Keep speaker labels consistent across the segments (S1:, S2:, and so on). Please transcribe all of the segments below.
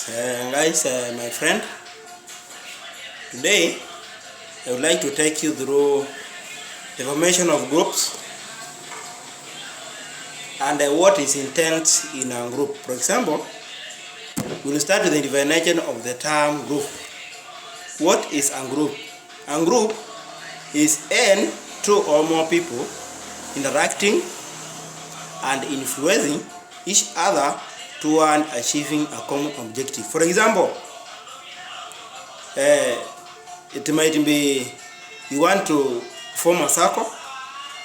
S1: My friend, today I would like to take you through the formation of groups and what is intent in a group. For example, we'll start with the definition of the term group. What is a group? A group is two or more people interacting and influencing each other toward achieving a common objective. For example, it might be you want to form a circle,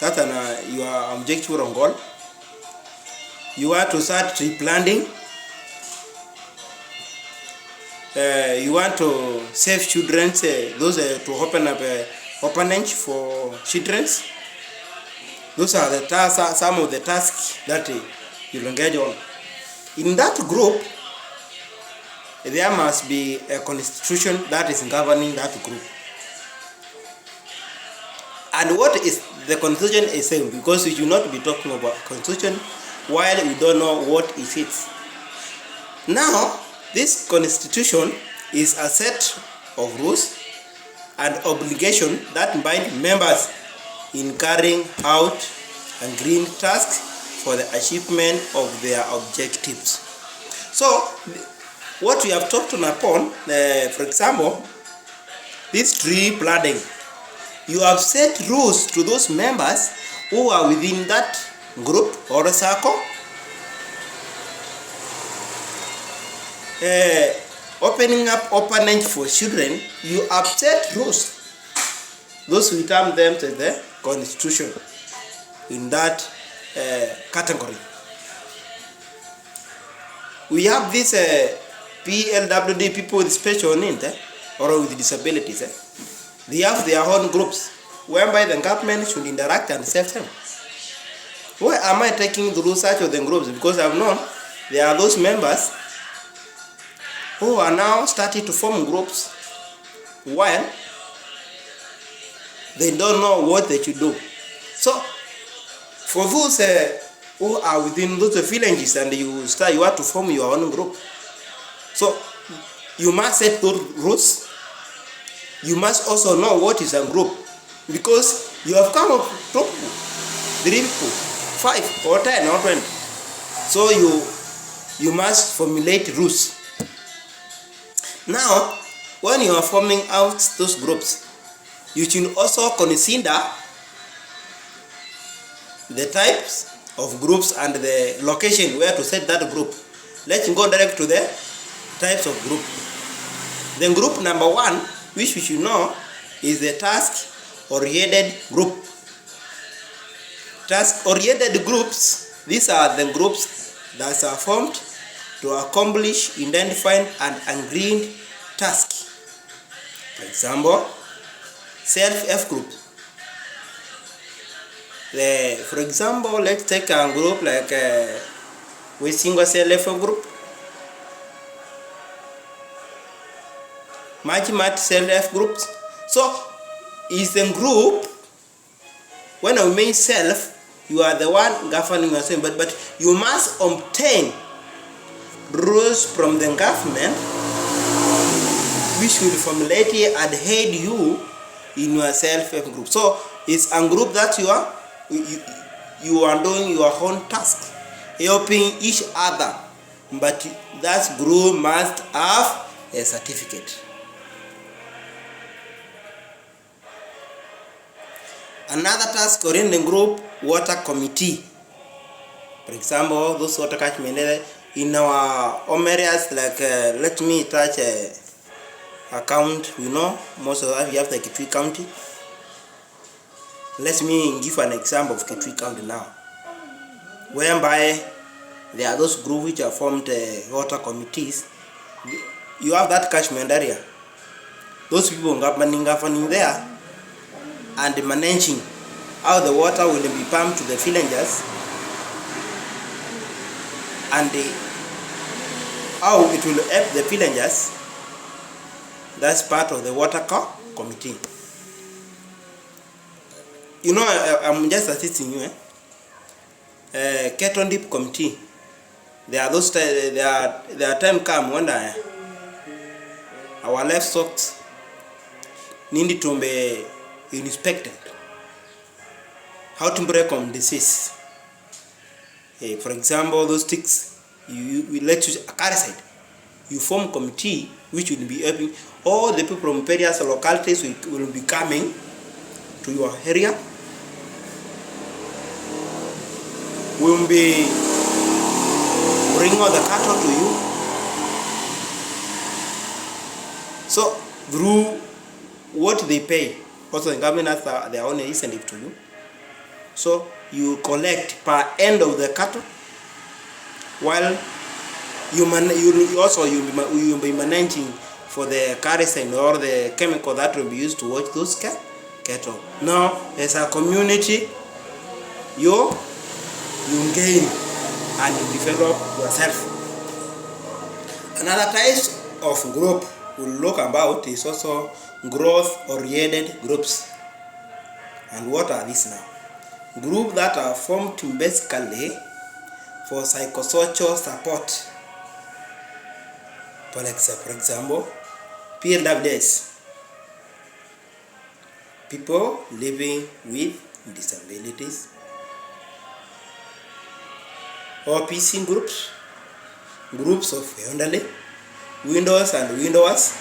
S1: that's your objective or goal. You want to start tree planting. You want to save children, to open up orphanage for children. Those are some of the tasks that you'll engage on. In that group, there must be a constitution that is governing that group. And what is the constitution is saying? Because we should not be talking about constitution while we don't know what it is. Now, this constitution is a set of rules and obligations that bind members in carrying out agreed tasks for the achievement of their objectives. So, what we have talked upon, for example, this tree planting, you have set rules to those members who are within that group or a circle. Opening up orphanage for children, you have set rules. Those we term them to the constitution in that category. We have this PLWD, people with special needs or with disabilities. They have their own groups whereby the government should interact and serve them. Why am I taking the research of the groups? Because I've known there are those members who are now starting to form groups while they don't know what they should do. So, for those who are within those villages and you want to form your own group, so you must set those rules. You must also know what is a group, because you have come up to 3 people, 5 or 10 or 20. So you must formulate rules. Now, when you are forming out those groups, you should also consider the types of groups and the location where to set that group. Let's go direct to the types of group. Then group number 1, which we should know, is the task-oriented group. Task-oriented groups, these are the groups that are formed to accomplish identified and agreed tasks. For example, self-help group. For example, let's take a group like we single self-help group, Machimat self-help groups. So, is the group, when we mean self, you are the one governing yourself, but you must obtain rules from the government which will formulate and aid you in your self-help group. So, it's a group that you are doing your own task, helping each other, but that group must have a certificate. Another task-oriented group, water committee. For example, those water catchment in our home areas, like let me touch a count. We know most of us, we have the Kitui County. Let me give an example of Kitui County now, whereby there are those groups which are formed water committees. You have that catchment area. Those people governing there and managing how the water will be pumped to the villagers and how it will help the villagers. That's part of the water committee. You know, I'm just assisting you. Keton Deep Committee. There are time come when our livestock need to be inspected. How to break on disease. For example, those ticks, you let you acaricide. You form committee which will be helping all the people from various localities will be coming to your area. We will be bringing all the cattle to you. So through what they pay, also the government has their own incentive to you. So you collect per end of the cattle, while you'll be managing for the kerosene or the chemical that will be used to watch those cattle. Now, as a community, you gain and you develop yourself. Another type of group we'll look about is also growth-oriented groups. And what are these now? Groups that are formed basically for psychosocial support. For example, PLWs, people living with disabilities, or PC groups, groups of elderly, widows and widowers.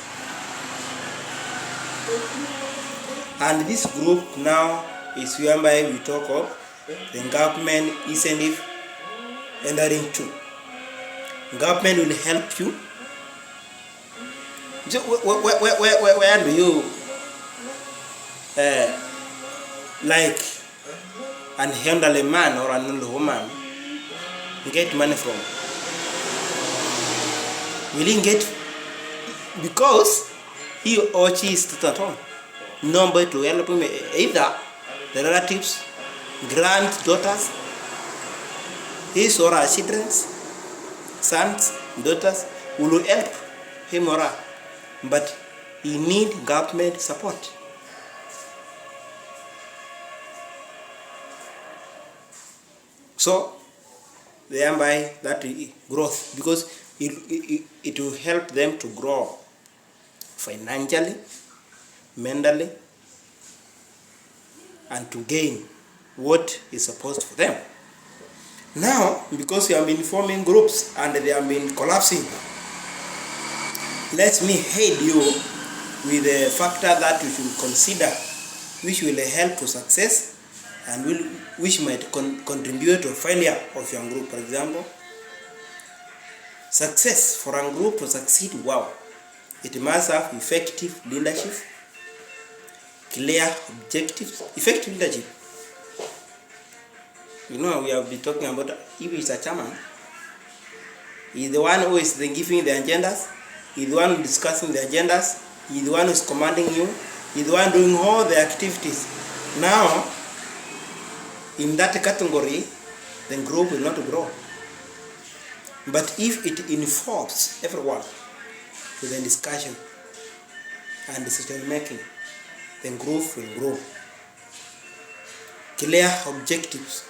S1: And this group now is whereby we talk of the government incentive entering too. Government will help you. So where do you like an elderly man or an elderly woman get money from? Will he get, because he or she is still at home, nobody to help him, either the relatives, granddaughters, his or her children, sons, daughters, will help him or her, but he need government support. So thereby that growth, because it will help them to grow financially, mentally, and to gain what is supposed for them. Now, because we have been forming groups and they have been collapsing, let me aid you with a factor that you should consider, which will help to success and which might contribute to failure of your group. For example, success for a group to succeed well, it must have effective leadership, clear objectives. Effective leadership, you know, we have been talking about, if it's a chairman, he's the one who is giving the agendas, he's the one discussing the agendas, he's the one who is commanding you, he's the one doing all the activities. Now, in that category, the group will not grow. But if it involves everyone to the discussion and decision making, the group will grow. Clear objectives.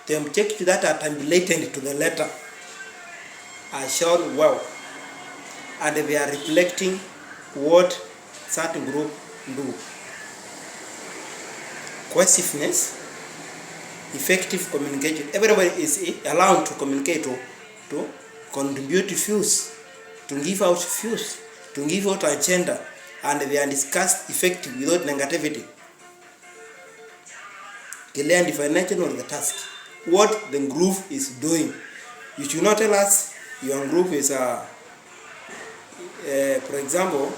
S1: The objectives that are tabulated to the letter are shown well, and they are reflecting what certain group do. Cohesiveness, effective communication. Everybody is allowed to communicate, to contribute views, to give out views, to give out agenda, and they are discussed effectively without negativity. Clear definition of the task. What the group is doing. You should not tell us your group is for example,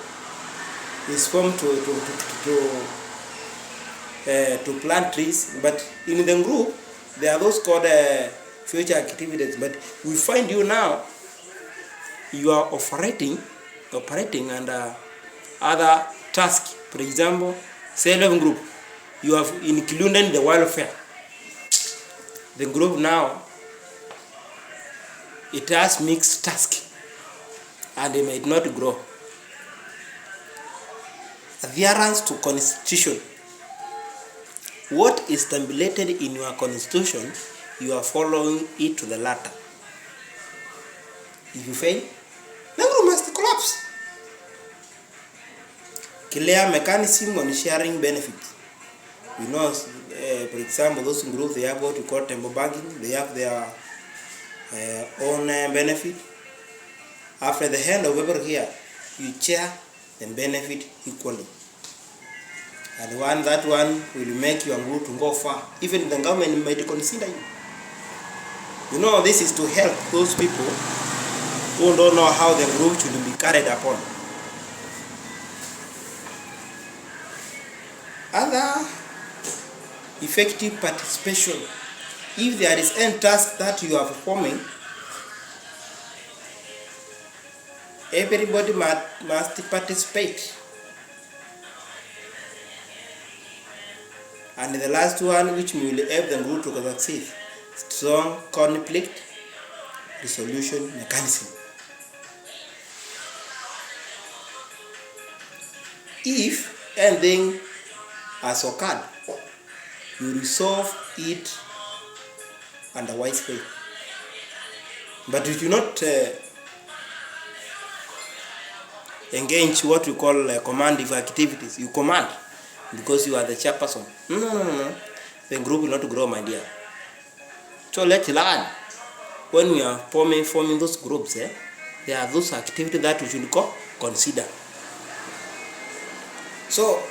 S1: is formed to plant trees, but in the group there are those called future activities. But we find you now, you are operating under other tasks. For example, self group, you have included the welfare. The group now, it has mixed tasks and they might not grow. Adherence to constitution. What is stipulated in your constitution, you are following it to the letter. If you fail, the group must collapse. clear mechanism on sharing benefits. You know, for example, those groups, they have what we call temple banking. They have their own benefit. After the hand of every year, you share the benefit equally. And that one will make your group to go far. Even the government might consider you. You know, this is to help those people who don't know how the group should be carried upon. Other effective participation. If there is any task that you are performing, everybody must participate. And the last one, which will help the group to succeed, strong conflict resolution mechanism. If anything has occurred, you resolve it under wise way. But you do not engage what we call commandative activities. You command because you are the chairperson. No. The group will not grow, my dear. So let's learn. When we are forming those groups, there are those activities that we should consider. So,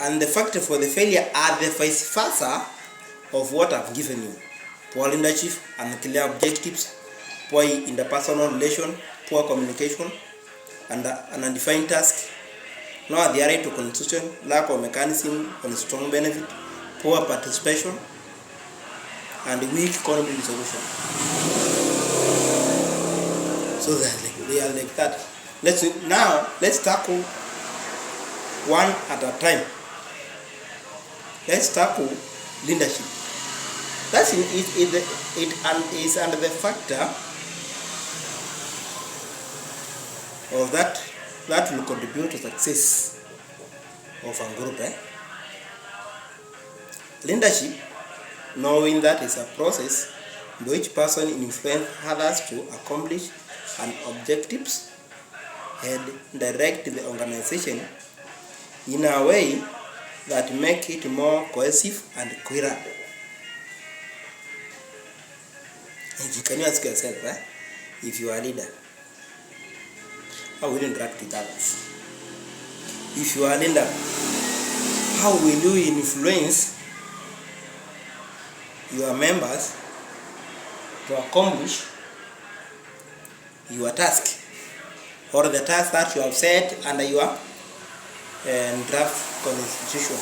S1: and the factor for the failure are the vice versa of what I've given you. Poor leadership, unclear objectives, poor interpersonal relation, poor communication, and an undefined task, no adherence to constitution, lack of mechanism on strong benefit, poor participation, and weak conflict resolution. So they are like that. Let's tackle one at a time. Let's tackle leadership. That's it is under the factor of that will contribute to success of a group. Leadership, knowing that is a process in which person influence others to accomplish an objectives and direct the organization in a way that make it more cohesive and coherent. And can you ask yourself, if you are a leader, how will you interact with others? If you are a leader, how will you influence your members to accomplish your task or the task that you have set under your draft constitution?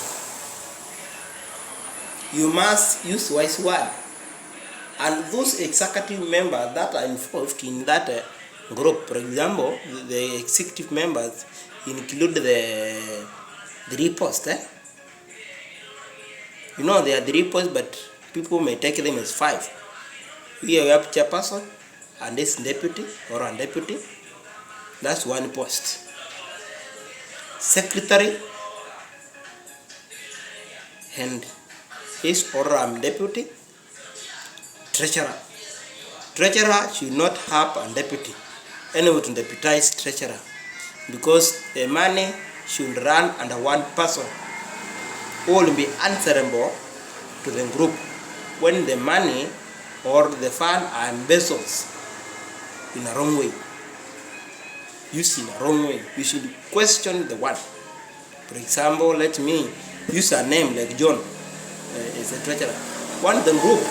S1: You must use wise word, and those executive members that are involved in that group, for example, the executive members include the 3 posts. You know, there are 3 posts, but people may take them as 5. Here we have chairperson and this deputy or a deputy. That's 1 post. Secretary and his or deputy. Treasurer. Treasurer should not have a deputy. Anyone to deputize treasurer, because the money should run under 1 person who will be answerable to the group when the money or the fund are embezzled in a wrong way, used in a wrong way. You should question the one. For example, let me use a name like John as a treasurer. One the group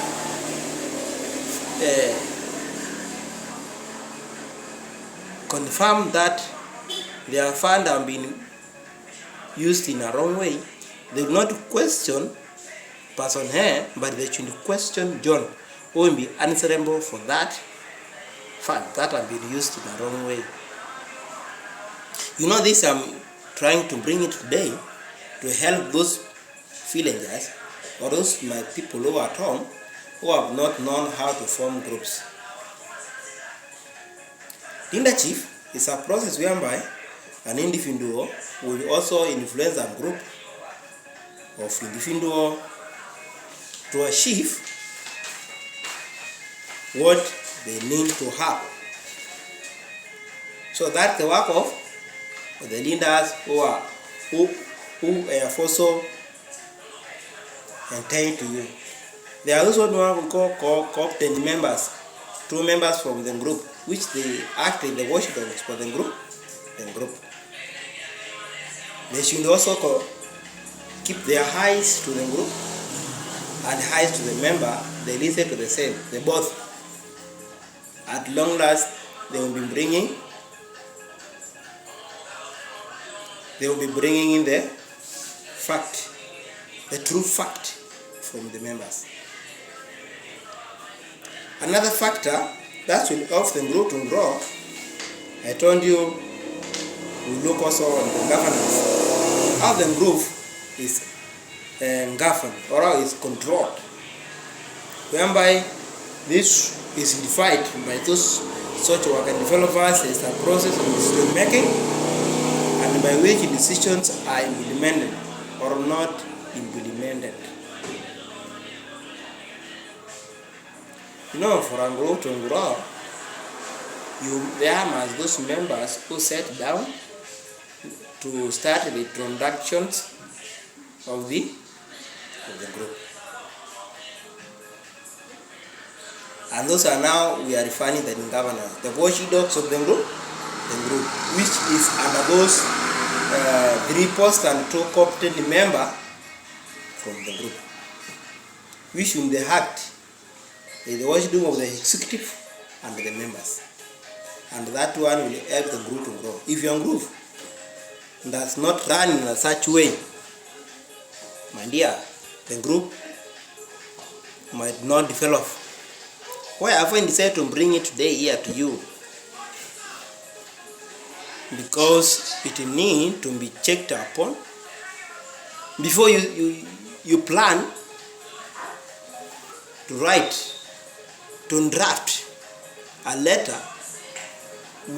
S1: confirm that their fund have been used in a wrong way, they will not question person here, but they should question John, who will be answerable for that fund that have been used in a wrong way. You know, this I'm trying to bring it today to help those villagers or those my people who are at home who have not known how to form groups. Leadership is a process whereby an individual will also influence a group of individuals to achieve what they need to have. So that's the work of the leaders who are who have also entailed to you. There are also what we call co-opted members, 2 members from the group, which they act in the watchdogs for the group. They should also keep their eyes to the group and eyes to the member. They listen to the same. They both. At long last, they will be bringing in the fact, the true fact from the members. Another factor that will help the group to grow, I told you, we look also on the governance. How the group is governed or how is controlled, whereby this is defined by those social work and developers as a process of decision making, and by which decisions are implemented or not implemented. For a group to grow, there must those members who sit down to start the transactions of the group. And those are now we are refining the governance, the watchdogs of the group, which is under those 3 post and 2 co-opted member from the group, which in the act is the watchdog of the executive and the members, and that one will help the group to grow. If your group does not run in such way, my dear, the group might not develop. Why have I decided to bring it today here to you? Because it needs to be checked upon before you plan to write, to draft a letter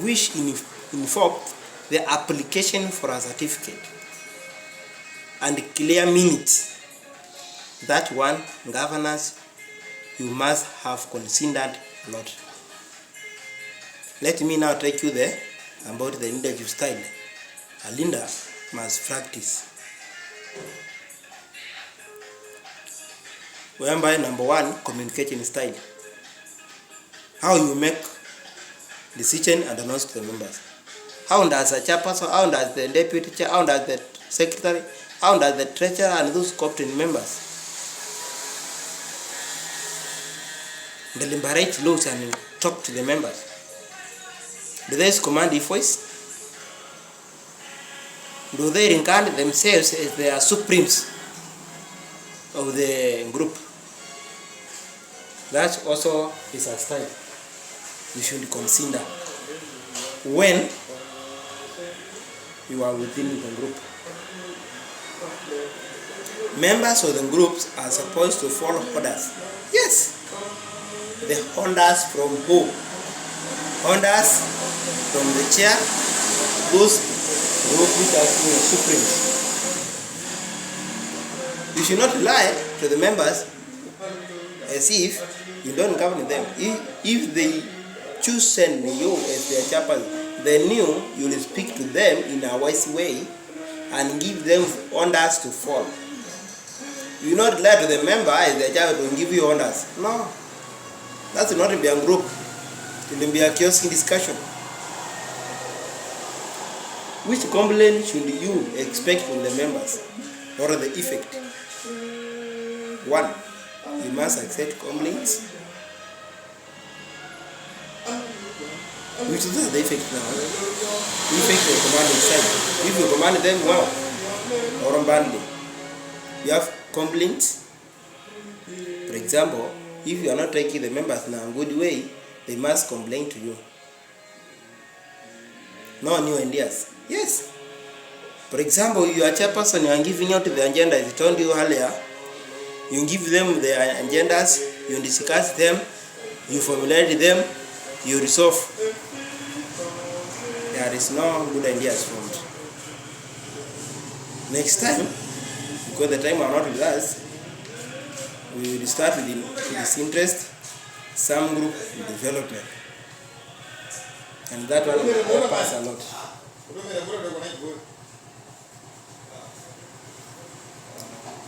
S1: which involves the application for a certificate and clear minutes. That one governance you must have considered a lot. Let me now take you there about the leadership style a leader must practice. Whereby number 1, communication style. How you make decision and announce to the members. How does a chairperson, how does the deputy chair, how does the secretary, how does the treasurer and those co-opted members deliberate laws and talk to the members? Do they command the voice? Do they regard themselves as their supremes of the group? That also is a style you should consider when you are within the group. Members of the groups are supposed to follow orders. Yes. The orders from who? Orders from the chair, those group which are supremes. You should not lie to the members as if you don't govern them. If they choose you as their chairperson, then you will speak to them in a wise way and give them orders to follow. You not lie to the member as their chairperson to give you orders. No. That will not be a group. It will be a chaotic discussion. Which complaint should you expect from the members or the effect? 1. You must accept complaints. Which is the effect now? The effect of commanding side. If you command them well or badly, you have complaints. For example, if you are not taking the members in a good way, they must complain to you. No new ideas. Yes. For example, you are chairperson, you are giving out the agenda, as I told you earlier. You give them the agendas, you discuss them, you formulate them, you resolve. There is no good ideas formed. Next time, because the time are not with us, we will start with this interest, some group development. And that one will pass a lot.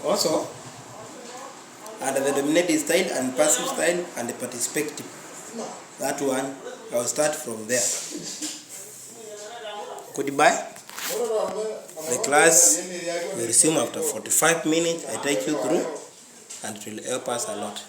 S1: also under the dominative style and passive style and the participative. That one, I will start from there. Goodbye. The class will resume after 45 minutes. I take you through and it will help us a lot.